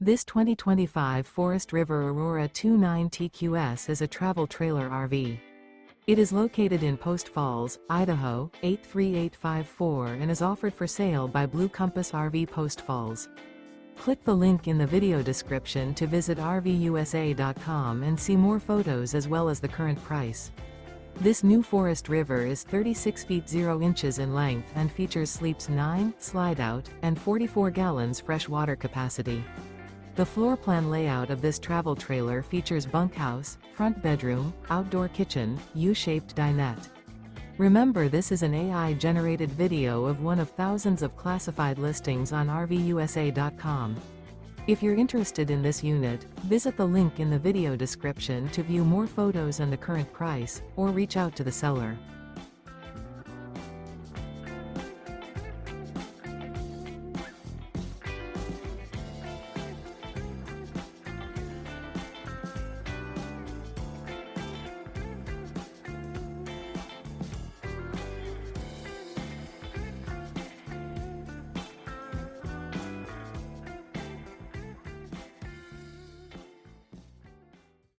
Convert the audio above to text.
This 2025 Forest River Aurora 29 TQS is a travel trailer RV. It is located in Post Falls, Idaho, 83854 and is offered for sale by Blue Compass RV Post Falls. Click the link in the video description to visit RVUSA.com and see more photos as well as the current price. This new Forest River is 36 feet 0 inches in length and features sleeps 9, slide-out, and 44 gallons fresh water capacity. The floor plan layout of this travel trailer features bunkhouse, front bedroom, outdoor kitchen, U-shaped dinette. Remember, this is an AI-generated video of one of thousands of classified listings on RVUSA.com. If you're interested in this unit, visit the link in the video description to view more photos and the current price, or reach out to the seller.